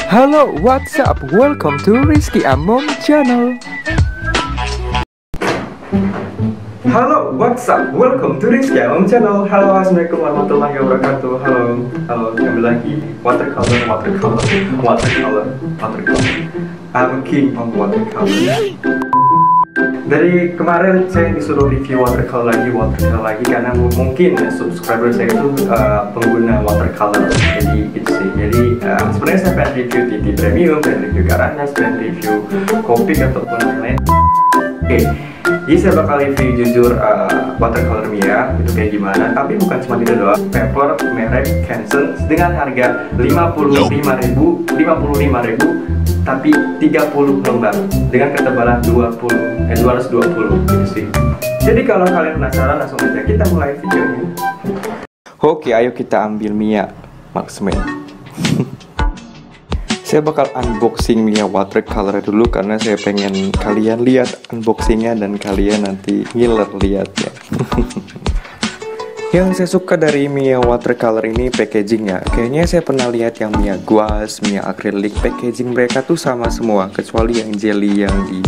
Halo, what's up? Welcome to Rizky Amom channel. Halo, what's up? Welcome to Rizky Amom channel. Halo, assalamualaikum warahmatullahi wabarakatuh. Halo, kembali lagi. Watercolor. I'm king of watercolor. Dari kemarin saya disuruh review watercolor lagi karena mungkin subscriber saya itu pengguna watercolor. Jadi itu sih. Jadi sebenarnya saya pengen review TT Premium, pengen review Garanas, pengen review Copic ataupun lain-lain. Oke, jadi saya bakal review jujur watercolor Mia itu kayak gimana. Tapi bukan cuma itu doang. Paper merek Canson dengan harga 55.000 tapi 30 lembar dengan ketebalan 220 gitu sih. Jadi kalau kalian penasaran, langsung aja kita mulai videonya. Oke, ayo kita ambil Mia Marksman. Saya bakal unboxing Mia watercolor dulu karena saya pengen kalian lihat unboxingnya dan kalian nanti ngiler lihatnya. Yang saya suka dari Mia watercolor ini packagingnya. Kayaknya saya pernah lihat yang Mia gouache, Mia acrylic, packaging mereka tuh sama semua kecuali yang jelly yang di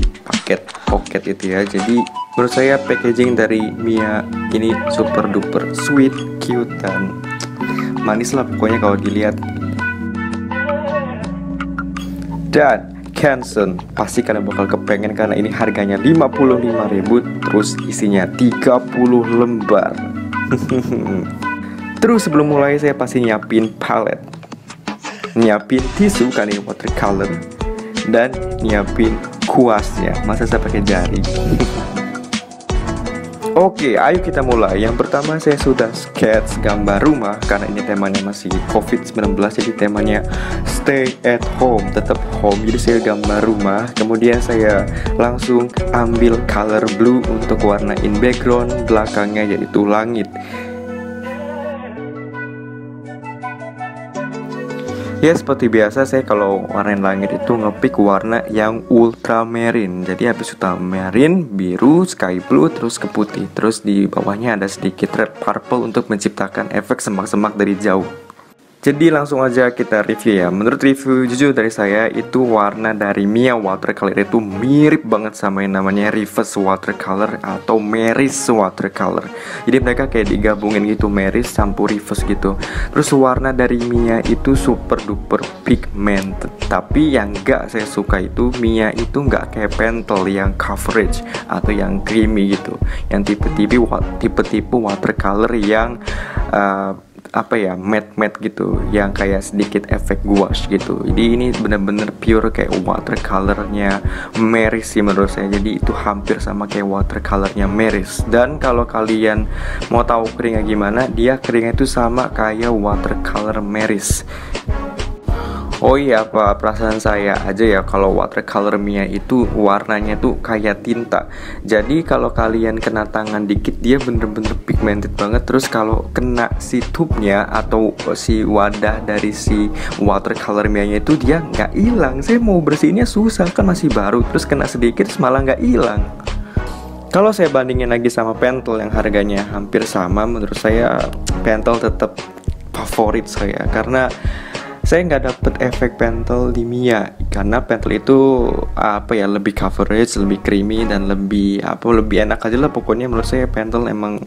pocket itu ya. Jadi menurut saya packaging dari Mia ini super duper sweet, cute dan manis lah pokoknya kalau dilihat. Dan Canson pasti kalian bakal kepengen karena ini harganya 55.000 terus isinya 30 lembar. Terus sebelum mulai saya pasti nyiapin palette, nyiapin tisu kan ini watercolor, dan nyiapin kuasnya. Masa saya pakai jari? Oke, ayo kita mulai. Yang pertama saya sudah sketch gambar rumah karena ini temanya masih COVID-19, jadi temanya stay at home, tetap home. Jadi saya gambar rumah, kemudian saya langsung ambil color blue untuk warnain background belakangnya yaitu langit. Ya seperti biasa saya kalau warnain langit itu ngepick warna yang ultramarine. Jadi habis ultramarine, biru, sky blue, terus ke putih. Terus di bawahnya ada sedikit red purple untuk menciptakan efek semak-semak dari jauh. Jadi langsung aja kita review ya. Menurut review jujur dari saya itu warna dari Mia watercolor itu mirip banget sama yang namanya reverse watercolor atau Meris watercolor. Jadi mereka kayak digabungin gitu, Meris campur reverse gitu. Terus warna dari Mia itu super duper pigmented. Tapi yang gak saya suka itu Mia itu gak kayak Pentel yang coverage atau yang creamy gitu. Yang tipe-tipe watercolor yang matte gitu, yang kayak sedikit efek gouache gitu. Jadi ini bener-bener pure kayak watercolornya Meris sih menurut saya. Jadi itu hampir sama kayak watercolornya Meris. Dan kalau kalian mau tahu keringnya gimana, dia keringnya itu sama kayak watercolor Meris. Oh iya, apa perasaan saya aja ya kalau watercolor Mia itu warnanya tuh kayak tinta. Jadi kalau kalian kena tangan dikit dia bener-bener pigmented banget. Terus kalau kena si tube-nya atau si wadah dari si watercolor Mia-nya itu dia nggak hilang. Saya mau bersihinnya susah kan masih baru. Terus kena sedikit malah nggak hilang. Kalau saya bandingin lagi sama Pentel yang harganya hampir sama, menurut saya Pentel tetap favorit saya karena saya nggak dapet efek Pentel di Mia karena Pentel itu lebih coverage, lebih creamy dan lebih enak aja lah pokoknya. Menurut saya Pentel emang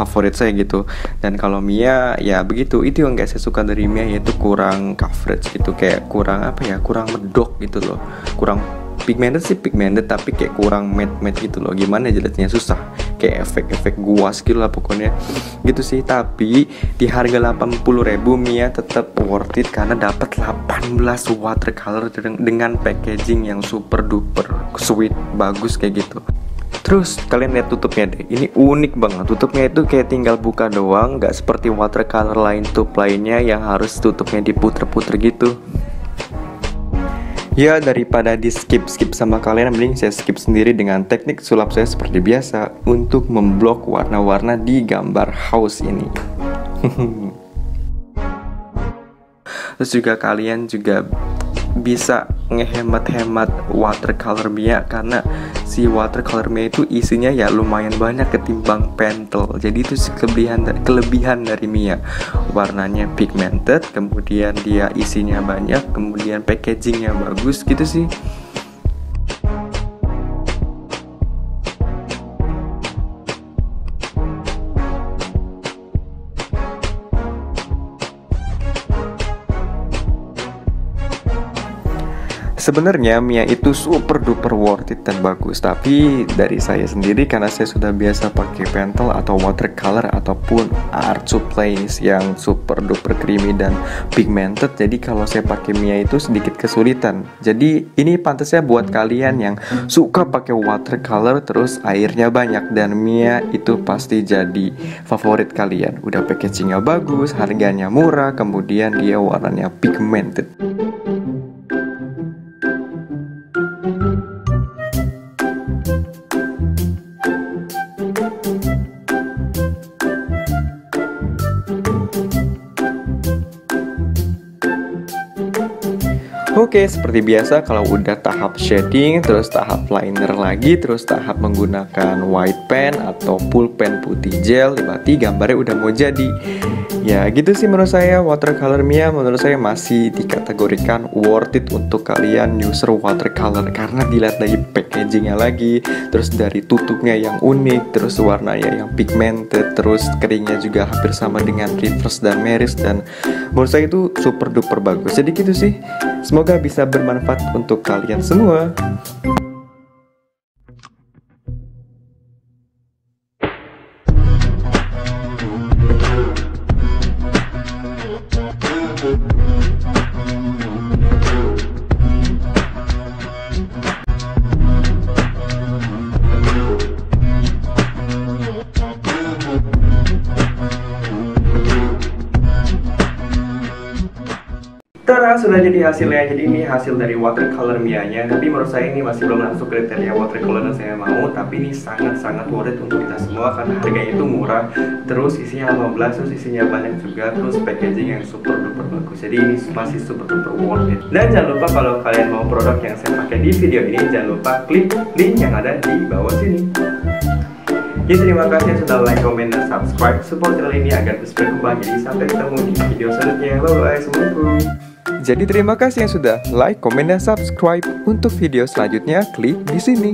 favorit saya gitu. Dan kalau Mia ya begitu, itu yang nggak saya suka dari Mia yaitu kurang coverage gitu, kayak kurang medok gitu loh, kurang pigmented tapi kayak kurang matte gitu loh. Gimana jelasnya, susah, kayak efek gouache gitu lah pokoknya gitu sih. Tapi di harga 80.000 Mia tetap worth it karena dapat 18 watercolor dengan packaging yang super duper sweet, bagus kayak gitu. Terus kalian lihat tutupnya deh, ini unik banget. Tutupnya itu kayak tinggal buka doang, nggak seperti watercolor lain tube lainnya yang harus tutupnya diputer-puter gitu. Ya daripada di skip sama kalian, mending saya skip sendiri dengan teknik sulap saya seperti biasa untuk memblok warna-warna di gambar house ini. Terus juga kalian juga bisa ngehemat-hemat watercolor Mia, karena si watercolor Mia itu isinya ya lumayan banyak ketimbang pentel. Jadi itu kelebihan dari Mia. Warnanya pigmented, kemudian dia isinya banyak, kemudian packagingnya bagus gitu sih. Sebenarnya Mia itu super duper worth it dan bagus, tapi dari saya sendiri karena saya sudah biasa pakai pentel atau watercolor ataupun art supplies yang super duper creamy dan pigmented, jadi kalau saya pakai Mia itu sedikit kesulitan. Jadi ini pantasnya buat kalian yang suka pakai watercolor terus airnya banyak, dan Mia itu pasti jadi favorit kalian. Udah packagingnya bagus, harganya murah, kemudian dia warnanya pigmented. Oke, seperti biasa kalau udah tahap shading, terus tahap liner lagi, terus tahap menggunakan white pen atau pulpen putih gel, berarti gambarnya udah mau jadi. Ya gitu sih menurut saya, watercolor Mia menurut saya masih dikategorikan worth it untuk kalian user watercolor, karena dilihat dari packagingnya lagi, terus dari tutupnya yang unik, terus warnanya yang pigmented, terus keringnya juga hampir sama dengan Reverse dan Meris, dan menurut saya itu super duper bagus. Jadi gitu sih, semoga bisa bermanfaat untuk kalian semua. Tara, sudah jadi hasilnya. Jadi ini hasil dari watercolor Mia-nya. Tapi menurut saya ini masih belum masuk kriteria watercolor yang saya mau. Tapi ini sangat-sangat worth it untuk kita semua, karena harganya itu murah. Terus isinya 15, terus isinya banyak juga. Terus packaging yang super duper bagus. Jadi ini masih super duper worth it. Dan jangan lupa kalau kalian mau produk yang saya pakai di video ini, jangan lupa klik link yang ada di bawah sini. Ya, terima kasih yang sudah like, comment, dan subscribe. Support channel ini agar terus berkembang. Jadi sampai ketemu di video selanjutnya. Bye-bye, assalamualaikum. Jadi terima kasih yang sudah like, comment, dan subscribe. Untuk video selanjutnya klik di sini.